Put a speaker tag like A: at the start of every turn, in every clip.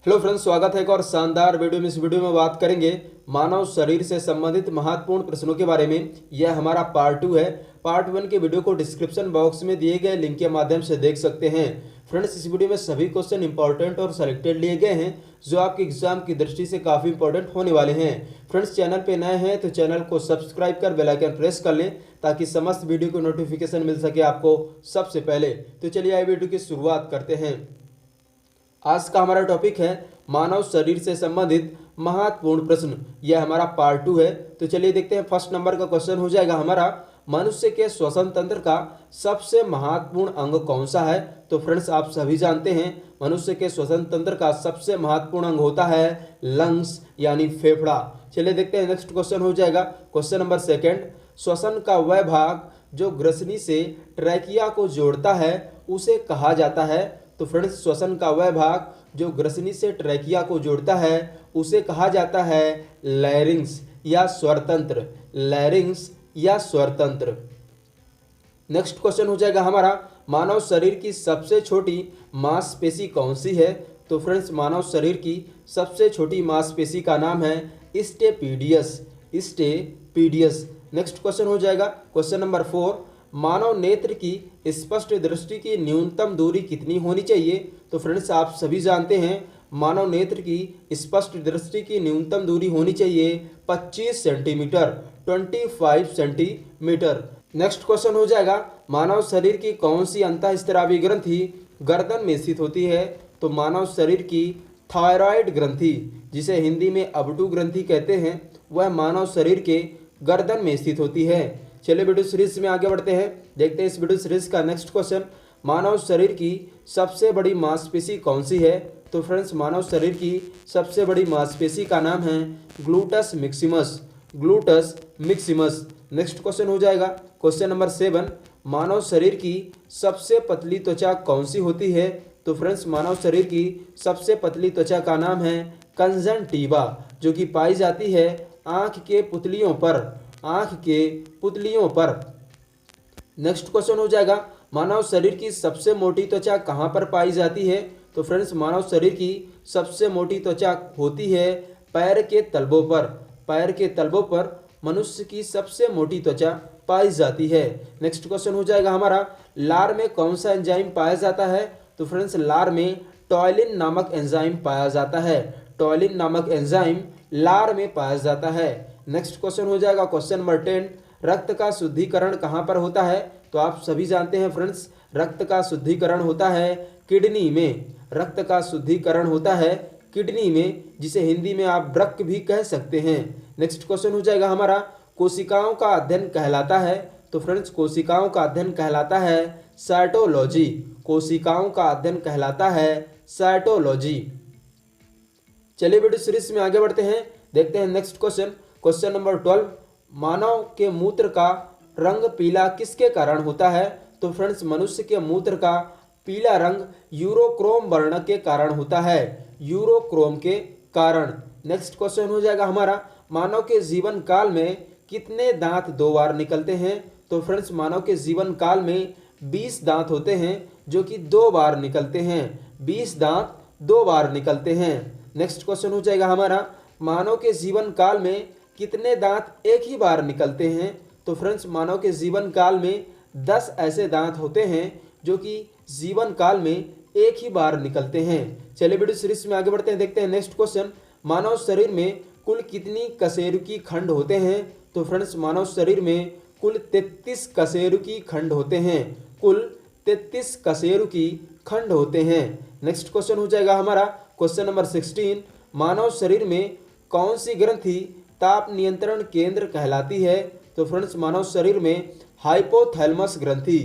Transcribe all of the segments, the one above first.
A: Hello friends, स्वागत है एक और शानदार वीडियो में। इस वीडियो में बात करेंगे मानव शरीर से संबंधित महत्वपूर्ण प्रश्नों के बारे में। यह हमारा पार्ट 2 है। पार्ट 1 के वीडियो को डिस्क्रिप्शन बॉक्स में दिए गए लिंक के माध्यम से देख सकते हैं। फ्रेंड्स, इस वीडियो में सभी क्वेश्चन इंपॉर्टेंट और सेलेक्टेड लिए गए हैं जो आपके एग्जाम की दृष्टि से काफ़ी इंपॉर्टेंट होने वाले हैं। फ्रेंड्स, चैनल पे नए हैं तो चैनल को सब्सक्राइब कर बेल आइकन प्रेस कर लें ताकि समस्त वीडियो को नोटिफिकेशन मिल सके आपको सबसे पहले। तो चलिए आइए वीडियो की शुरुआत करते हैं। आज का हमारा टॉपिक है मानव शरीर से संबंधित महत्वपूर्ण प्रश्न। यह हमारा पार्ट 2 है। तो चलिए देखते हैं। फर्स्ट नंबर का क्वेश्चन हो जाएगा हमारा, मनुष्य के श्वसन तंत्र का सबसे महत्वपूर्ण अंग कौन सा है। तो फ्रेंड्स, आप सभी जानते हैं मनुष्य के श्वसन तंत्र का सबसे महत्वपूर्ण अंग होता है लंग्स यानी फेफड़ा। चलिए देखते हैं। नेक्स्ट क्वेश्चन हो जाएगा क्वेश्चन नंबर सेकंड, श्वसन का वह भाग जो ग्रसनी से ट्रैकिया को जोड़ता है उसे कहा जाता है। तो फ्रेंड्स, श्वसन का वह भाग जो ग्रसनी से ट्रैकिया को जोड़ता है उसे कहा जाता है लैरिंग्स या स्वरतंत्र। लैरिंग्स या स्वरतंत्र। नेक्स्ट क्वेश्चन हो जाएगा हमारा, मानव शरीर की सबसे छोटी मांसपेशी कौन सी है। तो फ्रेंड्स, मानव शरीर की सबसे छोटी मांसपेशी का नाम है स्टेपीडियस। स्टेपीडियस। नेक्स्ट क्वेश्चन हो जाएगा क्वेश्चन नंबर 4, मानव नेत्र की स्पष्ट दृष्टि की न्यूनतम दूरी कितनी होनी चाहिए। तो फ्रेंड्स, आप सभी जानते हैं मानव नेत्र की स्पष्ट दृष्टि की न्यूनतम दूरी होनी चाहिए 25 सेंटीमीटर, 25 सेंटीमीटर। नेक्स्ट क्वेश्चन हो जाएगा, मानव शरीर की कौन सी अंतःस्रावी ग्रंथि गर्दन में स्थित होती है। तो मानव शरीर की थायराइड ग्रंथि, जिसे हिंदी में अबटू ग्रंथि कहते हैं, वह मानव शरीर के गर्दन में स्थित होती है। चलिए वीडियो सीरीज में आगे बढ़ते हैं। देखते हैं इस वीडियो सीरीज का नेक्स्ट क्वेश्चन, मानव शरीर की सबसे बड़ी मांसपेशी कौन सी है। तो फ्रेंड्स, मानव शरीर की सबसे बड़ी मांसपेशी का नाम है gluteus Maximus. Gluteus Maximus. Next question हो जाएगा क्वेश्चन नंबर 7, मानव शरीर की सबसे पतली त्वचा कौन सी होती है। तो फ्रेंड्स, मानव शरीर की सबसे पतली त्वचा का नाम है कंजंक्टिवा, जो कि पाई जाती है आँख के पुतलियों पर। आँख के पुतलियों पर। नेक्स्ट क्वेश्चन हो जाएगा, मानव शरीर की सबसे मोटी त्वचा कहाँ पर पाई जाती है। तो फ्रेंड्स, मानव शरीर की सबसे मोटी त्वचा होती है पैर के तलवों पर। पैर के तलवों पर मनुष्य की सबसे मोटी त्वचा पाई जाती है। नेक्स्ट क्वेश्चन हो जाएगा हमारा, लार में कौन सा एंजाइम पाया जाता है। तो फ्रेंड्स, लार में टॉयलिन नामक एंजाइम पाया जाता है। टॉयलिन नामक एंजाइम लार में पाया जाता है। नेक्स्ट क्वेश्चन हो जाएगा क्वेश्चन नंबर 10, रक्त का शुद्धिकरण कहाँ पर होता है। तो आप सभी जानते हैं फ्रेंड्स, रक्त का शुद्धिकरण होता है किडनी में। रक्त का शुद्धिकरण होता है किडनी में, जिसे हिंदी में आप वृक्क भी कह सकते हैं। नेक्स्ट क्वेश्चन हो जाएगा हमारा, कोशिकाओं का अध्ययन कहलाता है। तो फ्रेंड्स, कोशिकाओं का अध्ययन कहलाता है साइटोलॉजी। कोशिकाओं का अध्ययन कहलाता है साइटोलॉजी। चलिए वीडियो सीरीज में आगे बढ़ते हैं। देखते हैं नेक्स्ट क्वेश्चन। क्वेश्चन नंबर 12, मानव के मूत्र का रंग पीला किसके कारण होता है। तो फ्रेंड्स, मनुष्य के मूत्र का पीला रंग यूरोक्रोम वर्ण के कारण होता है। यूरोक्रोम के कारण। नेक्स्ट क्वेश्चन हो जाएगा हमारा, मानव के जीवन काल में कितने दांत 2 बार निकलते हैं। तो फ्रेंड्स, मानव के जीवन काल में 20 दांत होते हैं जो कि 2 बार निकलते हैं। 20 दांत 2 बार निकलते हैं। नेक्स्ट क्वेश्चन हो जाएगा हमारा, मानव के जीवन काल में कितने दांत एक ही बार निकलते हैं। तो फ्रेंड्स, मानव के जीवन काल में 10 ऐसे दांत होते हैं जो कि जीवन काल में एक ही बार निकलते हैं। चलिए वीडियो सीरीज में आगे बढ़ते हैं। देखते हैं नेक्स्ट क्वेश्चन, मानव शरीर में कुल कितनी कशेरुकी खंड होते हैं। तो फ्रेंड्स, मानव शरीर में कुल 33 कशेरुकी खंड होते हैं। कुल 33 कशेरुकी खंड होते हैं। नेक्स्ट क्वेश्चन हो जाएगा हमारा क्वेश्चन नंबर 16, मानव शरीर में कौन सी ग्रंथि ताप नियंत्रण केंद्र कहलाती है। तो फ्रेंड्स, मानव शरीर में हाइपोथैलेमस ग्रंथि।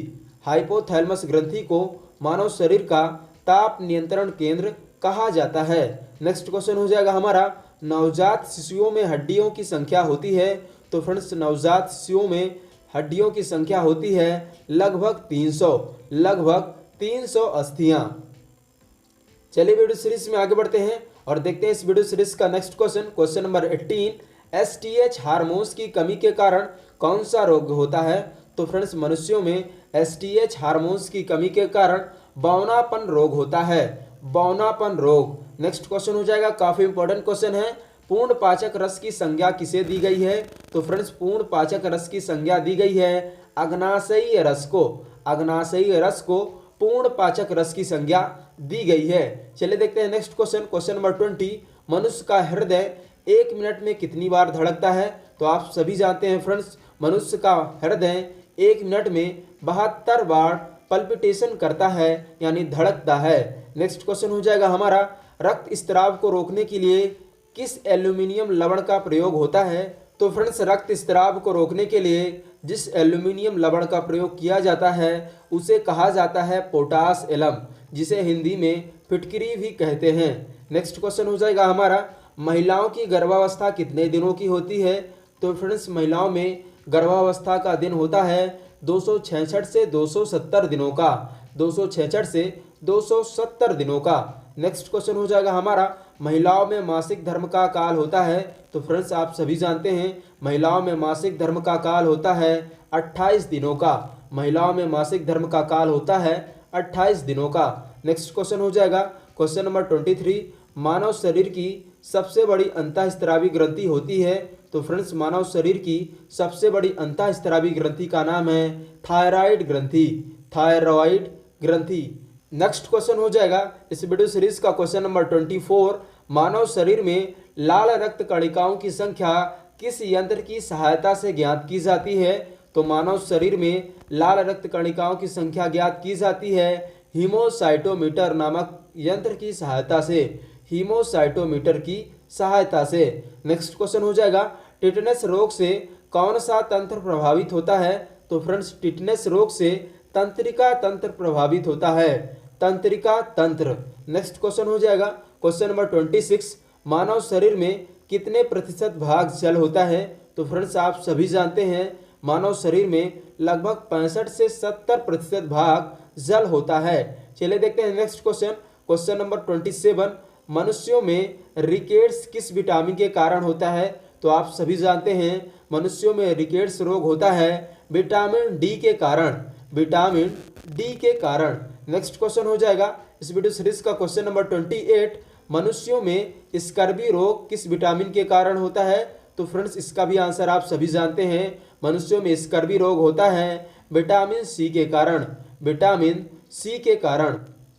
A: हाइपोथैलेमस ग्रंथि को मानव शरीर का ताप नियंत्रण केंद्र कहा जाता है। नेक्स्ट क्वेश्चन हो जाएगा हमारा, नवजात शिशुओं में हड्डियों की संख्या होती है। तो फ्रेंड्स, नवजात शिशुओं में हड्डियों की संख्या होती है लगभग 300 अस्थियां। चलिए वीडियो सीरीज में आगे बढ़ते हैं और देखते हैं इस वीडियो सीरीज का next question. Question number 18, STH hormones की कमी के कारण कौन सा रोग होता है। तो फ्रेंड्स, मनुष्यों में एसटीएच हार्मोन्स की कमी के कारण बौनापन रोग होता है। बौनापन रोग। नेक्स्ट क्वेश्चन हो जाएगा, काफी इंपॉर्टेंट क्वेश्चन है। पूर्ण पाचक रस की संज्ञा किसे दी गई है? तो फ्रेंड्स पूर्ण पाचक रस की संज्ञा दी गई है अग्नाशयी रस को। अग्नाशयी रस को पूर्ण पाचक रस की संज्ञा दी गई है। चलिए देखते हैं नेक्स्ट क्वेश्चन, क्वेश्चन नंबर 20। मनुष्य का हृदय 1 मिनट में कितनी बार धड़कता है? तो आप सभी जानते हैं फ्रेंड्स, मनुष्य का हृदय 1 मिनट में 72 बार पल्पिटेशन करता है, यानी धड़कता है। नेक्स्ट क्वेश्चन हो जाएगा हमारा, रक्त स्त्राव को रोकने के लिए किस एल्यूमिनियम लवण का प्रयोग होता है? तो फ्रेंड्स रक्त स्त्राव को रोकने के लिए जिस एल्यूमिनियम लवण का प्रयोग किया जाता है उसे कहा जाता है पोटास एलम, जिसे हिंदी में फिटकरी भी कहते हैं। नेक्स्ट क्वेश्चन हो जाएगा हमारा, महिलाओं की गर्भावस्था कितने दिनों की होती है? तो फ्रेंड्स महिलाओं में गर्भावस्था का दिन होता है 266 से 270 दिनों का। 266 से 270 दिनों का। नेक्स्ट क्वेश्चन हो जाएगा हमारा, महिलाओं में मासिक धर्म का काल होता है? तो फ्रेंड्स आप सभी जानते हैं महिलाओं में मासिक धर्म का काल होता है 28 दिनों का। महिलाओं में मासिक धर्म का काल होता है 28 दिनों का। नेक्स्ट क्वेश्चन हो जाएगा क्वेश्चन नंबर 23। मानव शरीर की सबसे बड़ी अंतःस्त्रावी ग्रंथि होती है? तो फ्रेंड्स मानव शरीर की सबसे बड़ी अंतःस्त्रावी ग्रंथि का नाम है थायराइड ग्रंथि। थायराइड ग्रंथि। नेक्स्ट क्वेश्चन हो जाएगा इस वीडियो सीरीज का क्वेश्चन नंबर 24। मानव शरीर में लाल रक्त कणिकाओं की संख्या किस यंत्र की सहायता से ज्ञात की जाती है? तो मानव शरीर में लाल रक्त कणिकाओं की संख्या ज्ञात की जाती है हीमोसाइटोमीटर नामक यंत्र की सहायता से। हीमोसाइटोमीटर की सहायता से। नेक्स्ट क्वेश्चन हो जाएगा, टिटनेस रोग से कौन सा तंत्र प्रभावित होता है? तो फ्रेंड्स टिटनेस रोग से तंत्रिका तंत्र प्रभावित होता है। तंत्रिका तंत्र। नेक्स्ट क्वेश्चन हो जाएगा क्वेश्चन नंबर 26। मानव शरीर में कितने प्रतिशत भाग जल होता है? तो फ्रेंड्स आप सभी जानते हैं मानव शरीर में लगभग 65 से 70% भाग जल होता है। चलिए देखते हैं नेक्स्ट क्वेश्चन, क्वेश्चन नंबर 27। मनुष्यों में रिकेट्स किस विटामिन के कारण होता है? तो आप सभी जानते हैं मनुष्यों में रिकेट्स रोग होता है विटामिन डी के कारण। विटामिन डी के कारण। नेक्स्ट क्वेश्चन हो जाएगा इस वीडियो सीरीज का क्वेश्चन नंबर 28। मनुष्यों में स्कर्वी रोग किस विटामिन के कारण होता है? तो फ्रेंड्स इसका भी आंसर आप सभी जानते हैं मनुष्यों में स्कर्वी रोग होता है विटामिन सी के कारण। विटामिन सी के कारण।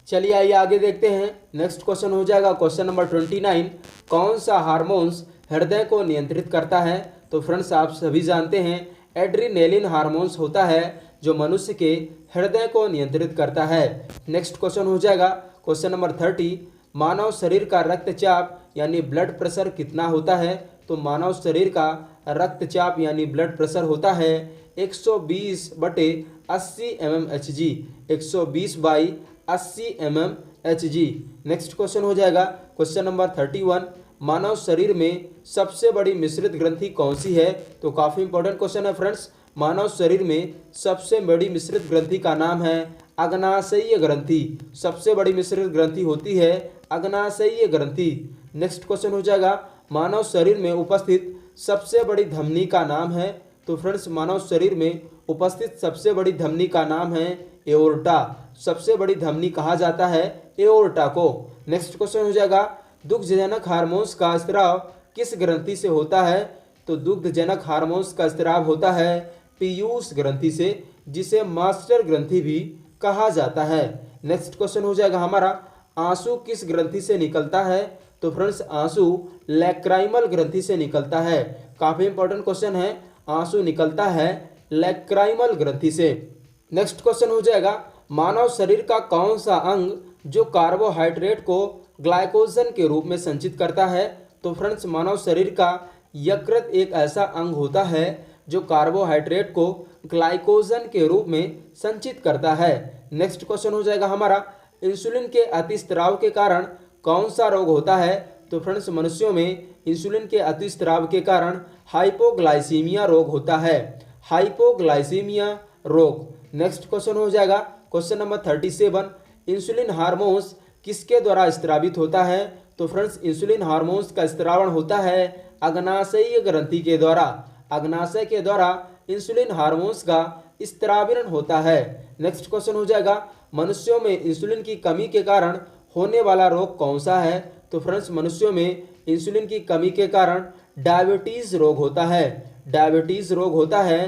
A: चलिए आइए आगे देखते हैं। नेक्स्ट क्वेश्चन हो जाएगा क्वेश्चन नंबर 29। कौन सा हार्मोन्स हृदय को नियंत्रित करता है? तो फ्रेंड्स आप सभी जानते हैं एड्रीनेलिन हार्मोन्स होता है जो मनुष्य के हृदय को नियंत्रित करता है। नेक्स्ट क्वेश्चन हो जाएगा क्वेश्चन नंबर 30। मानव शरीर का रक्तचाप यानी ब्लड प्रेशर कितना होता है? तो मानव शरीर का रक्तचाप यानी ब्लड प्रेशर होता है 120/80 mmHg। 120/80 mmHg। नेक्स्ट क्वेश्चन हो जाएगा क्वेश्चन नंबर 31। मानव शरीर में सबसे बड़ी मिश्रित ग्रंथि कौन सी है? तो काफ़ी इंपॉर्टेंट क्वेश्चन है फ्रेंड्स। मानव शरीर में सबसे बड़ी मिश्रित ग्रंथि का नाम है अग्नाशयी ग्रंथि। सबसे बड़ी मिश्रित ग्रंथि होती है अग्नाशयी ग्रंथि। नेक्स्ट क्वेश्चन हो जाएगा मानव शरीर में उपस्थित सबसे बड़ी धमनी का नाम है? तो फ्रेंड्स मानव शरीर में उपस्थित सबसे बड़ी धमनी का नाम है एओर्टा। सबसे बड़ी धमनी कहा जाता है एओर्टा को। नेक्स्ट क्वेश्चन हो जाएगा दुग्धजनक हार्मोन्स का स्राव किस ग्रंथि से होता है? तो दुग्धजनक हार्मोन्स का स्राव होता है पीयूष ग्रंथि से, जिसे मास्टर ग्रंथि भी कहा जाता है। नेक्स्ट क्वेश्चन हो जाएगा हमारा आंसू किस ग्रंथि से निकलता है? तो फ्रेंड्स आंसू लैक्राइमल ग्रंथि से निकलता है। काफी इंपॉर्टेंट क्वेश्चन है, आंसू निकलता है लैक्राइमल ग्रंथि से। नेक्स्ट क्वेश्चन हो जाएगा मानव शरीर का कौन सा अंग जो कार्बोहाइड्रेट को ग्लाइकोजन के रूप में संचित करता है? तो फ्रेंड्स मानव शरीर का यकृत एक ऐसा अंग होता है जो कार्बोहाइड्रेट को ग्लाइकोजन के रूप में संचित करता है। नेक्स्ट क्वेश्चन हो जाएगा हमारा इंसुलिन के अतिस्राव के कारण कौन सा रोग होता है? तो फ्रेंड्स मनुष्यों में इंसुलिन के अतिस्राव के कारण हाइपोग्लाइसीमिया रोग होता है। हाइपोग्लाइसीमिया रोग। नेक्स्ट क्वेश्चन हो जाएगा क्वेश्चन नंबर 37। इंसुलिन हार्मोन्स किसके द्वारा स्रावित होता है? तो फ्रेंड्स इंसुलिन हार्मोन्स का स्रावण होता है अग्नाशयी ग्रंथि के द्वारा। अग्नाशय के द्वारा इंसुलिन हार्मोन्स का स्रावण होता है। नेक्स्ट क्वेश्चन हो जाएगा मनुष्यों में इंसुलिन की कमी के कारण होने वाला रोग कौन सा है? तो फ्रेंड्स मनुष्यों में इंसुलिन की कमी के कारण डायबिटीज रोग होता है। डायबिटीज रोग होता है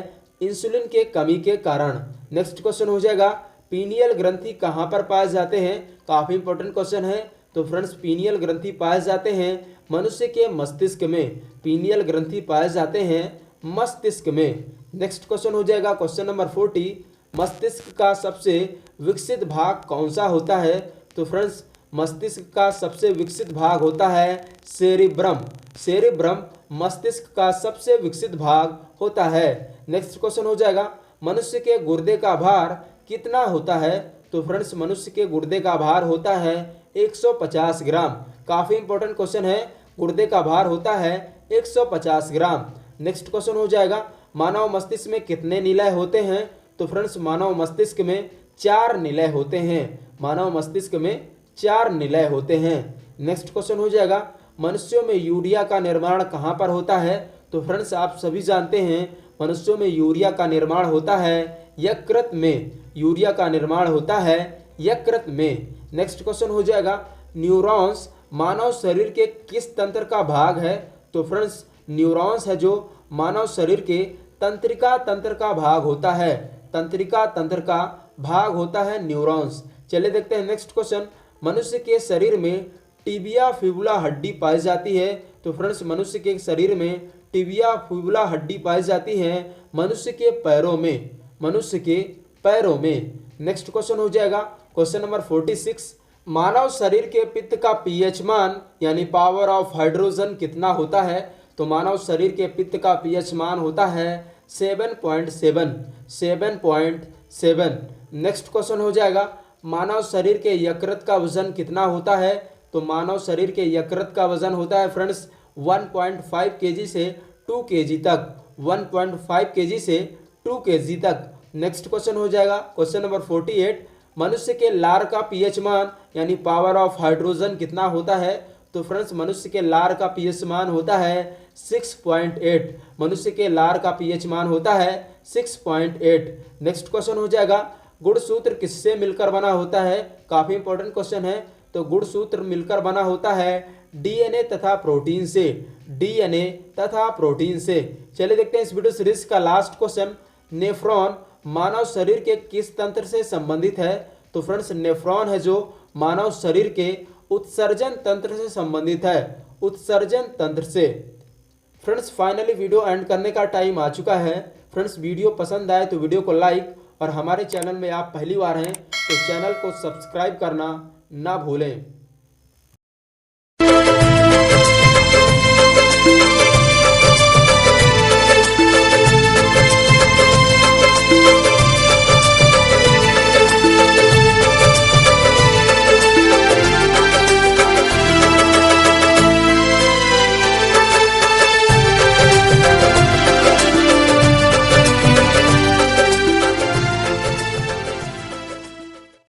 A: इंसुलिन के कमी के कारण। नेक्स्ट क्वेश्चन हो जाएगा पीनियल ग्रंथि कहाँ पर पाए जाते हैं। काफी इंपॉर्टेंट क्वेश्चन है। तो फ्रेंड्स पीनियल ग्रंथि पाए जाते हैं मनुष्य के मस्तिष्क में। पीनियल ग्रंथि पाए जाते हैं मस्तिष्क में। नेक्स्ट क्वेश्चन हो जाएगा क्वेश्चन नंबर 40, मस्तिष्क का सबसे विकसित भाग कौन सा होता है। तो फ्रेंड्स मस्तिष्क का सबसे विकसित भाग होता है सेरिब्रम। सेरिब्रम मस्तिष्क का सबसे विकसित भाग होता है। नेक्स्ट क्वेश्चन हो जाएगा मनुष्य के गुर्दे का भार कितना होता है। तो फ्रेंड्स मनुष्य के गुर्दे का भार होता है 150 ग्राम। काफी इंपॉर्टेंट क्वेश्चन है। गुर्दे का भार होता है 150 ग्राम। नेक्स्ट क्वेश्चन हो जाएगा मानव मस्तिष्क में कितने निलय होते हैं। तो फ्रेंड्स मानव मस्तिष्क में 4 निलय होते हैं। मानव मस्तिष्क में 4 निलय होते हैं। नेक्स्ट क्वेश्चन हो जाएगा मनुष्यों में यूरिया का निर्माण कहाँ पर होता है। तो फ्रेंड्स आप सभी जानते हैं मनुष्यों में यूरिया का निर्माण होता है यकृत में। यूरिया का निर्माण होता है यकृत में। नेक्स्ट क्वेश्चन हो जाएगा न्यूरॉन्स मानव शरीर के किस तंत्र का भाग है। तो फ्रेंड्स न्यूरॉन्स है जो मानव शरीर के तंत्रिका तंत्र का भाग होता है। तंत्रिका तंत्र का भाग होता है न्यूरॉन्स। चलिए देखते हैं नेक्स्ट क्वेश्चन, मनुष्य के शरीर में टिबिया फिबुला हड्डी पाई जाती है। तो फ्रेंड्स मनुष्य के शरीर में टिबिया फिबुला हड्डी पाई जाती है मनुष्य के पैरों में। मनुष्य के पैरों में। नेक्स्ट क्वेश्चन हो जाएगा क्वेश्चन नंबर 46, मानव शरीर के पित्त का पीएच मान यानी पावर ऑफ हाइड्रोजन कितना होता है। तो मानव शरीर के पित्त का पीएच मान होता है 7.7। 7.7। नेक्स्ट क्वेश्चन हो जाएगा मानव शरीर के यकृत का वजन कितना होता है। तो मानव शरीर के यकृत का वजन होता है फ्रेंड्स 1.5 kg से 2 kg तक। 1.5 kg से 2 kg तक। नेक्स्ट क्वेश्चन हो जाएगा क्वेश्चन नंबर 48, मनुष्य के लार का पीएच मान यानी पावर ऑफ हाइड्रोजन कितना होता है। तो फ्रेंड्स मनुष्य के लार का पीएच मान होता है 6.8। मनुष्य के लार का पीएच मान होता है 6.8। नेक्स्ट क्वेश्चन हो जाएगा गुणसूत्र किससे मिलकर बना होता है। काफी इंपॉर्टेंट क्वेश्चन है। तो गुणसूत्र मिलकर बना होता है डीएनए तथा प्रोटीन से। डीएनए तथा प्रोटीन से। चलिए देखते हैं इस वीडियो सीरीज का लास्ट क्वेश्चन, नेफ्रॉन मानव शरीर के किस तंत्र से संबंधित है। तो फ्रेंड्स नेफ्रॉन है जो मानव शरीर के उत्सर्जन तंत्र से संबंधित है। उत्सर्जन तंत्र से। फ्रेंड्स फाइनली वीडियो एंड करने का टाइम आ चुका है। फ्रेंड्स वीडियो पसंद आए तो वीडियो को लाइक और हमारे चैनल में आप पहली बार हैं तो चैनल को सब्सक्राइब करना ना भूलें।